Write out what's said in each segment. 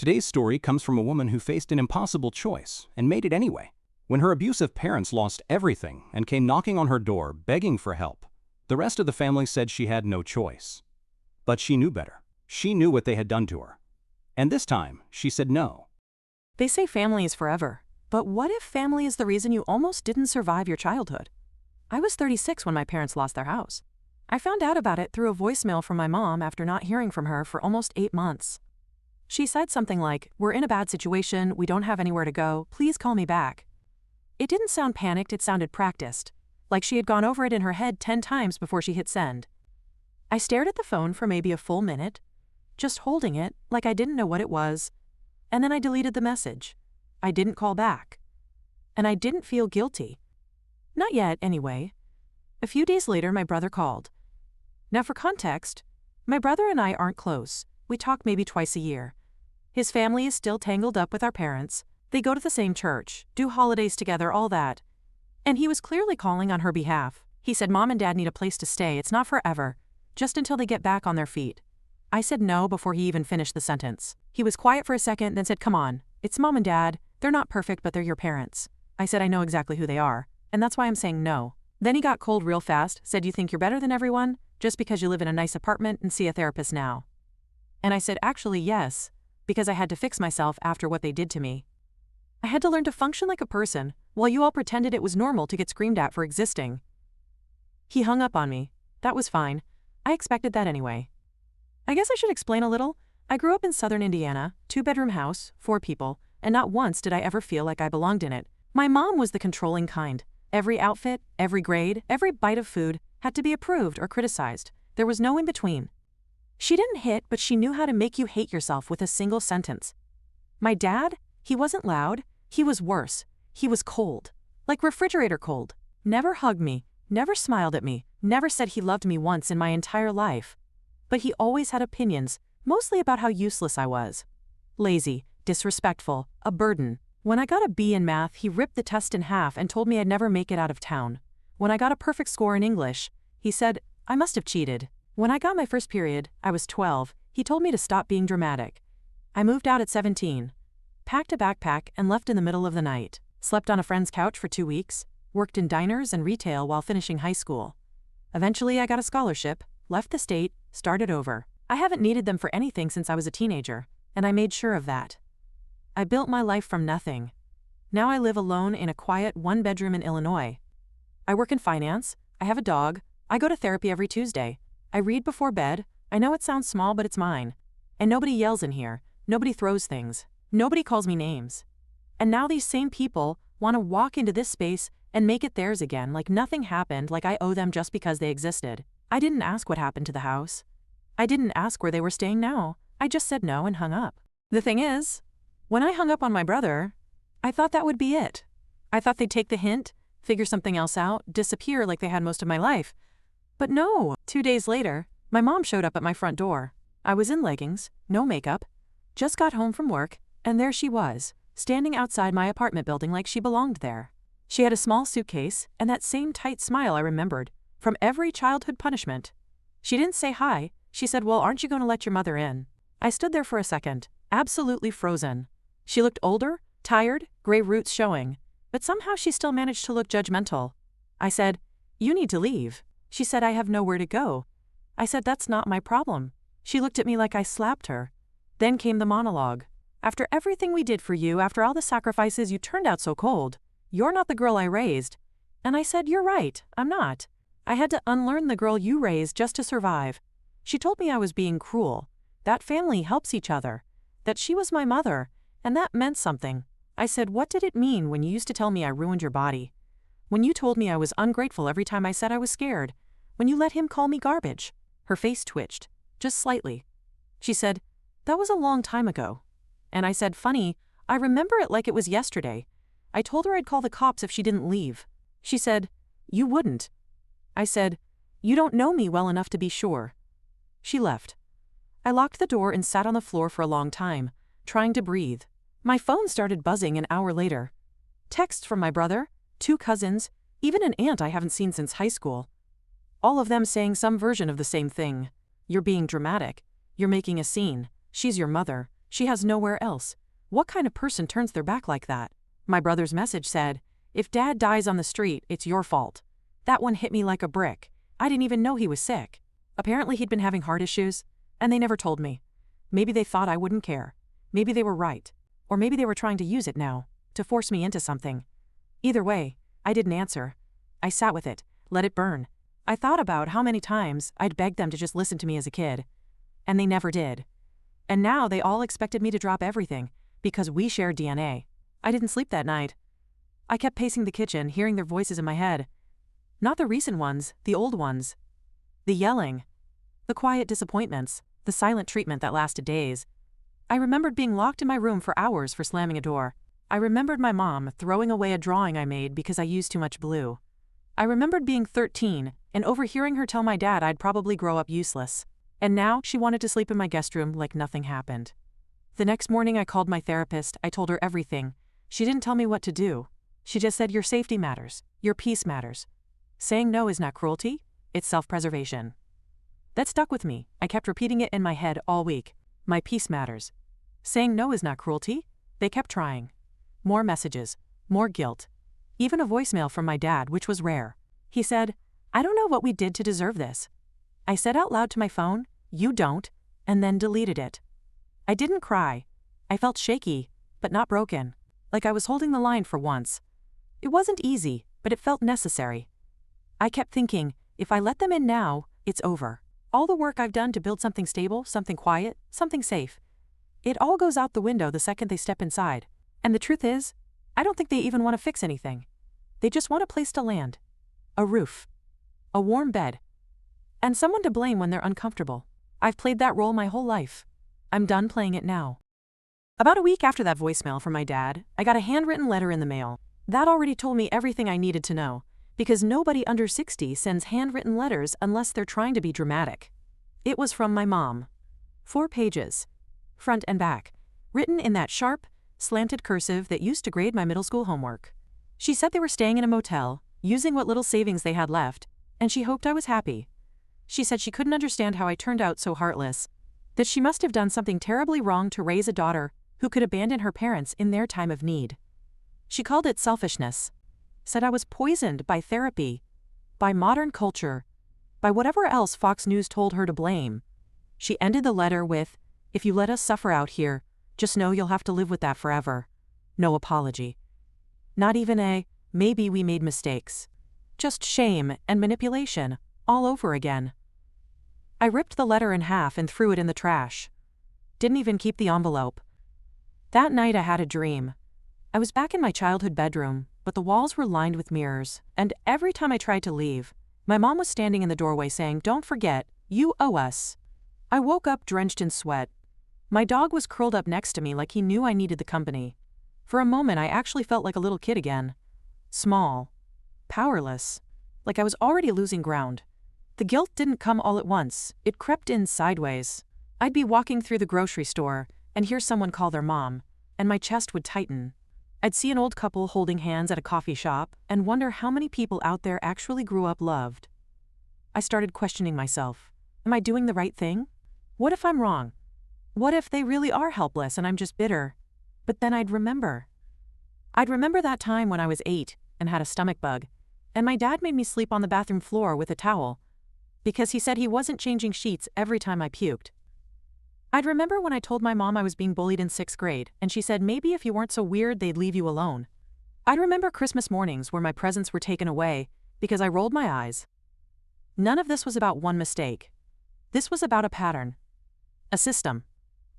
Today's story comes from a woman who faced an impossible choice and made it anyway. When her abusive parents lost everything and came knocking on her door begging for help, the rest of the family said she had no choice. But she knew better. She knew what they had done to her. And this time, she said no. They say family is forever, but what if family is the reason you almost didn't survive your childhood? I was 36 when my parents lost their house. I found out about it through a voicemail from my mom after not hearing from her for almost 8 months. She said something like, "We're in a bad situation, we don't have anywhere to go, please call me back." It didn't sound panicked, it sounded practiced, like she had gone over it in her head 10 times before she hit send. I stared at the phone for maybe a full minute, just holding it like I didn't know what it was, and then I deleted the message. I didn't call back. And I didn't feel guilty. Not yet, anyway. A few days later, my brother called. Now for context, my brother and I aren't close. We talk maybe twice a year. His family is still tangled up with our parents. They go to the same church, do holidays together, all that. And he was clearly calling on her behalf. He said, "Mom and Dad need a place to stay. It's not forever, just until they get back on their feet." I said no before he even finished the sentence. He was quiet for a second, then said, "Come on, it's Mom and Dad. They're not perfect, but they're your parents." I said, "I know exactly who they are, and that's why I'm saying no." Then he got cold real fast, said, "You think you're better than everyone, just because you live in a nice apartment and see a therapist now?" And I said, "Actually, yes, because I had to fix myself after what they did to me. I had to learn to function like a person, while you all pretended it was normal to get screamed at for existing." He hung up on me. That was fine. I expected that anyway. I guess I should explain a little. I grew up in southern Indiana, 2-bedroom house, 4 people, and not once did I ever feel like I belonged in it. My mom was the controlling kind. Every outfit, every grade, every bite of food had to be approved or criticized. There was no in between. She didn't hit, but she knew how to make you hate yourself with a single sentence. My dad, he wasn't loud, he was worse. He was cold. Like refrigerator cold. Never hugged me, never smiled at me, never said he loved me once in my entire life. But he always had opinions, mostly about how useless I was. Lazy, disrespectful, a burden. When I got a B in math, he ripped the test in half and told me I'd never make it out of town. When I got a perfect score in English, he said I must have cheated. When I got my first period, I was 12, he told me to stop being dramatic. I moved out at 17, packed a backpack and left in the middle of the night, slept on a friend's couch for 2 weeks, worked in diners and retail while finishing high school. Eventually I got a scholarship, left the state, started over. I haven't needed them for anything since I was a teenager, and I made sure of that. I built my life from nothing. Now I live alone in a quiet 1-bedroom in Illinois. I work in finance, I have a dog, I go to therapy every Tuesday. I read before bed. I know it sounds small, but it's mine. And nobody yells in here. Nobody throws things. Nobody calls me names. And now these same people want to walk into this space and make it theirs again, like nothing happened, like I owe them just because they existed. I didn't ask what happened to the house. I didn't ask where they were staying now. I just said no and hung up. The thing is, when I hung up on my brother, I thought that would be it. I thought they'd take the hint, figure something else out, disappear like they had most of my life. But no, 2 days later, my mom showed up at my front door. I was in leggings, no makeup, just got home from work, and there she was, standing outside my apartment building like she belonged there. She had a small suitcase and that same tight smile I remembered from every childhood punishment. She didn't say hi, she said, "Well, aren't you going to let your mother in?" I stood there for a second, absolutely frozen. She looked older, tired, gray roots showing, but somehow she still managed to look judgmental. I said, "You need to leave." She said, "I have nowhere to go." I said, "That's not my problem." She looked at me like I slapped her. Then came the monologue. "After everything we did for you, after all the sacrifices, you turned out so cold. You're not the girl I raised." And I said, "You're right, I'm not. I had to unlearn the girl you raised just to survive." She told me I was being cruel, that family helps each other, that she was my mother, and that meant something. I said, "What did it mean when you used to tell me I ruined your body? When you told me I was ungrateful every time I said I was scared? When you let him call me garbage?" Her face twitched, just slightly. She said, "That was a long time ago." And I said, "Funny, I remember it like it was yesterday. I told her I'd call the cops if she didn't leave." She said, "You wouldn't." I said, "You don't know me well enough to be sure." She left. I locked the door and sat on the floor for a long time, trying to breathe. My phone started buzzing an hour later. Texts from my brother, 2 cousins, even an aunt I haven't seen since high school. All of them saying some version of the same thing. "You're being dramatic. You're making a scene. She's your mother. She has nowhere else. What kind of person turns their back like that? My brother's message said, "If Dad dies on the street, it's your fault." That one hit me like a brick. I didn't even know he was sick. Apparently he'd been having heart issues, and they never told me. Maybe they thought I wouldn't care. Maybe they were right. Or maybe they were trying to use it now, to force me into something. Either way, I didn't answer. I sat with it, let it burn. I thought about how many times I'd begged them to just listen to me as a kid. And they never did. And now they all expected me to drop everything, because we shared DNA. I didn't sleep that night. I kept pacing the kitchen, hearing their voices in my head. Not the recent ones, the old ones. The yelling. The quiet disappointments. The silent treatment that lasted days. I remembered being locked in my room for hours for slamming a door. I remembered my mom throwing away a drawing I made because I used too much blue. I remembered being 13 and overhearing her tell my dad I'd probably grow up useless. And now she wanted to sleep in my guest room like nothing happened. The next morning I called my therapist. I told her everything. She didn't tell me what to do. She just said, "Your safety matters. Your peace matters. Saying no is not cruelty, it's self-preservation." That stuck with me. I kept repeating it in my head all week. My peace matters. Saying no is not cruelty. They kept trying. More messages. More guilt. Even a voicemail from my dad, which was rare. He said, "I don't know what we did to deserve this." I said out loud to my phone, "You don't," and then deleted it. I didn't cry. I felt shaky, but not broken. Like I was holding the line for once. It wasn't easy, but it felt necessary. I kept thinking, if I let them in now, it's over. All the work I've done to build something stable, something quiet, something safe. It all goes out the window the second they step inside. And the truth is, I don't think they even want to fix anything. They just want a place to land. A roof. A warm bed. And someone to blame when they're uncomfortable. I've played that role my whole life. I'm done playing it now. About a week after that voicemail from my dad, I got a handwritten letter in the mail. That already told me everything I needed to know, because nobody under 60 sends handwritten letters unless they're trying to be dramatic. It was from my mom. 4 pages. Front and back. Written in that sharp, slanted cursive that used to grade my middle school homework. She said they were staying in a motel, using what little savings they had left, and she hoped I was happy. She said she couldn't understand how I turned out so heartless, that she must have done something terribly wrong to raise a daughter who could abandon her parents in their time of need. She called it selfishness. Said I was poisoned by therapy, by modern culture, by whatever else Fox News told her to blame. She ended the letter with, "If you let us suffer out here, just know you'll have to live with that forever." No apology. Not even a, "maybe we made mistakes." Just shame and manipulation, all over again. I ripped the letter in half and threw it in the trash. Didn't even keep the envelope. That night I had a dream. I was back in my childhood bedroom, but the walls were lined with mirrors, and every time I tried to leave, my mom was standing in the doorway saying, "Don't forget, you owe us." I woke up drenched in sweat. My dog was curled up next to me like he knew I needed the company. For a moment I actually felt like a little kid again. Small. Powerless. Like I was already losing ground. The guilt didn't come all at once, it crept in sideways. I'd be walking through the grocery store and hear someone call their mom, and my chest would tighten. I'd see an old couple holding hands at a coffee shop and wonder how many people out there actually grew up loved. I started questioning myself. Am I doing the right thing? What if I'm wrong? What if they really are helpless and I'm just bitter? But then I'd remember. I'd remember that time when I was 8 and had a stomach bug, and my dad made me sleep on the bathroom floor with a towel, because he said he wasn't changing sheets every time I puked. I'd remember when I told my mom I was being bullied in 6th grade, and she said maybe if you weren't so weird they'd leave you alone. I'd remember Christmas mornings where my presents were taken away because I rolled my eyes. None of this was about one mistake. This was about a pattern. A system.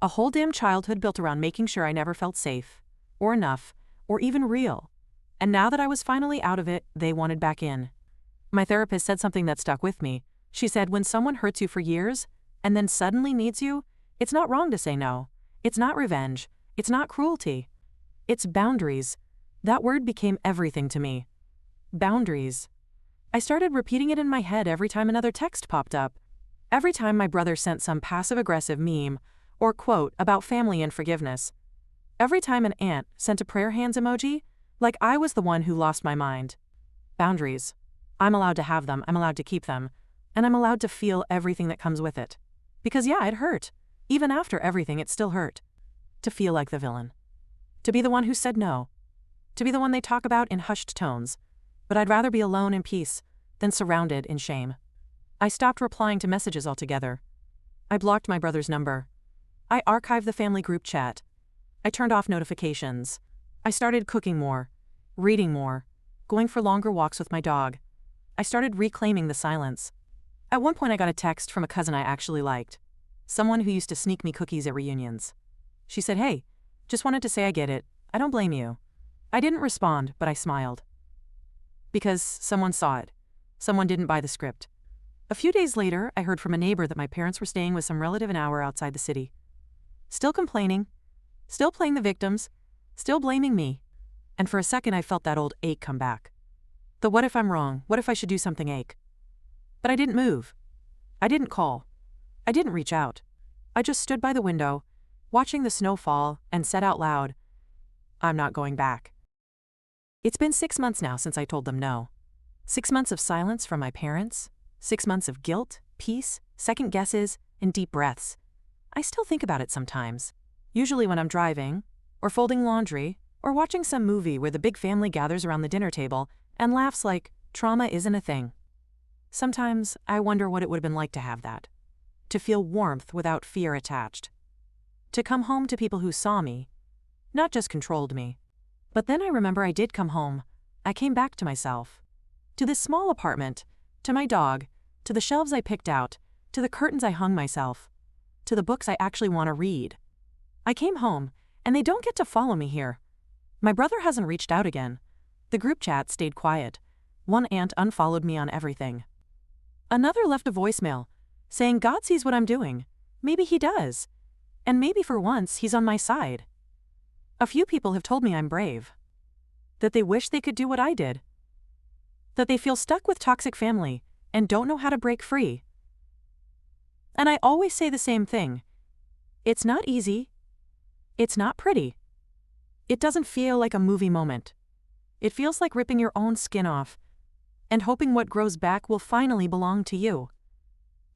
A whole damn childhood built around making sure I never felt safe, or enough, or even real. And now that I was finally out of it, they wanted back in. My therapist said something that stuck with me. She said when someone hurts you for years, and then suddenly needs you, it's not wrong to say no. It's not revenge. It's not cruelty. It's boundaries. That word became everything to me. Boundaries. I started repeating it in my head every time another text popped up. Every time my brother sent some passive-aggressive meme or quote about family and forgiveness. Every time an aunt sent a prayer hands emoji, like I was the one who lost my mind. Boundaries. I'm allowed to have them, I'm allowed to keep them, and I'm allowed to feel everything that comes with it. Because yeah, it hurt. Even after everything, it still hurt. To feel like the villain. To be the one who said no. To be the one they talk about in hushed tones. But I'd rather be alone in peace than surrounded in shame. I stopped replying to messages altogether. I blocked my brother's number. I archived the family group chat. I turned off notifications. I started cooking more, reading more, going for longer walks with my dog. I started reclaiming the silence. At one point I got a text from a cousin I actually liked. Someone who used to sneak me cookies at reunions. She said, "Hey, just wanted to say I get it. I don't blame you." I didn't respond, but I smiled. Because someone saw it. Someone didn't buy the script. A few days later, I heard from a neighbor that my parents were staying with some relative an hour outside the city. Still complaining, still playing the victims, still blaming me. And for a second I felt that old ache come back. The what if I'm wrong, what if I should do something ache. But I didn't move. I didn't call. I didn't reach out. I just stood by the window, watching the snow fall, and said out loud, "I'm not going back." It's been 6 months now since I told them no. 6 months of silence from my parents. 6 months of guilt, peace, second guesses, and deep breaths. I still think about it sometimes. Usually when I'm driving, or folding laundry, or watching some movie where the big family gathers around the dinner table and laughs like trauma isn't a thing. Sometimes I wonder what it would have been like to have that. To feel warmth without fear attached. To come home to people who saw me, not just controlled me. But then I remember I did come home. I came back to myself. To this small apartment, to my dog, to the shelves I picked out, to the curtains I hung myself, to the books I actually want to read. I came home, and they don't get to follow me here. My brother hasn't reached out again. The group chat stayed quiet. One aunt unfollowed me on everything. Another left a voicemail, saying God sees what I'm doing. Maybe he does. And maybe for once he's on my side. A few people have told me I'm brave. That they wish they could do what I did. That they feel stuck with toxic family and don't know how to break free. And I always say the same thing. It's not easy. It's not pretty. It doesn't feel like a movie moment. It feels like ripping your own skin off and hoping what grows back will finally belong to you.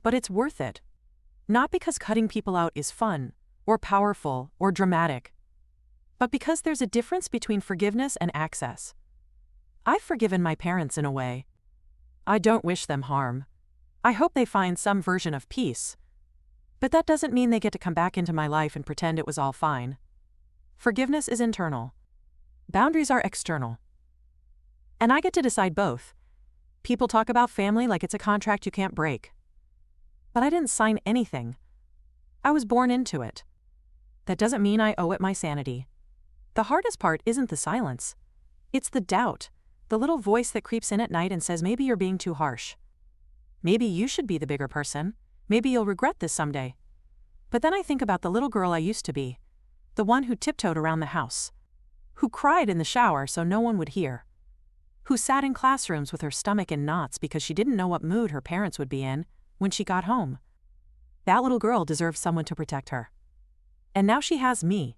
But it's worth it. Not because cutting people out is fun, or powerful, or dramatic, but because there's a difference between forgiveness and access. I've forgiven my parents in a way. I don't wish them harm. I hope they find some version of peace. But that doesn't mean they get to come back into my life and pretend it was all fine. Forgiveness is internal. Boundaries are external. And I get to decide both. People talk about family like it's a contract you can't break. But I didn't sign anything. I was born into it. That doesn't mean I owe it my sanity. The hardest part isn't the silence. It's the doubt, the little voice that creeps in at night and says maybe you're being too harsh. Maybe you should be the bigger person. Maybe you'll regret this someday. But then I think about the little girl I used to be, the one who tiptoed around the house, who cried in the shower so no one would hear, who sat in classrooms with her stomach in knots because she didn't know what mood her parents would be in when she got home. That little girl deserves someone to protect her. And now she has me.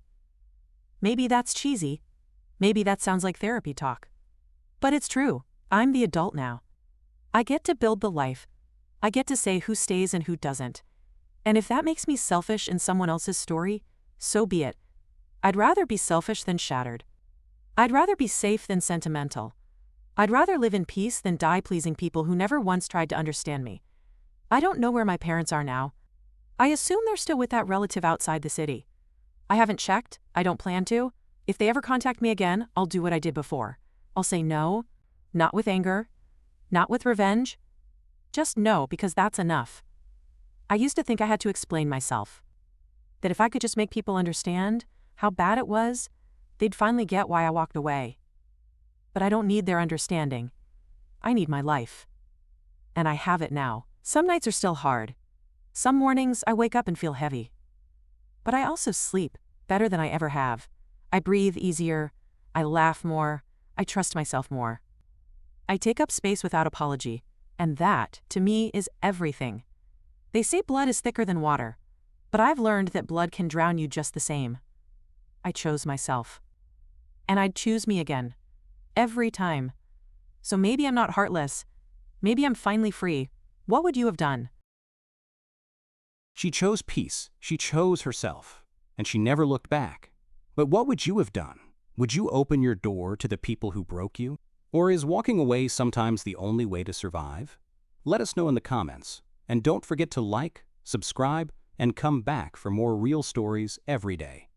Maybe that's cheesy. Maybe that sounds like therapy talk. But it's true. I'm the adult now. I get to build the life. I get to say who stays and who doesn't. And if that makes me selfish in someone else's story, so be it. I'd rather be selfish than shattered. I'd rather be safe than sentimental. I'd rather live in peace than die pleasing people who never once tried to understand me. I don't know where my parents are now. I assume they're still with that relative outside the city. I haven't checked. I don't plan to. If they ever contact me again, I'll do what I did before. I'll say no, not with anger, not with revenge. Just no, because that's enough. I used to think I had to explain myself. That if I could just make people understand how bad it was, they'd finally get why I walked away. But I don't need their understanding. I need my life. And I have it now. Some nights are still hard. Some mornings I wake up and feel heavy. But I also sleep better than I ever have. I breathe easier. I laugh more. I trust myself more. I take up space without apology. And that, to me, is everything. They say blood is thicker than water. But I've learned that blood can drown you just the same. I chose myself. And I'd choose me again. Every time. So maybe I'm not heartless. Maybe I'm finally free. What would you have done? She chose peace. She chose herself. and she never looked back. But what would you have done? Would you open your door to the people who broke you? Or is walking away sometimes the only way to survive? Let us know in the comments. And don't forget to like, subscribe, and come back for more real stories every day.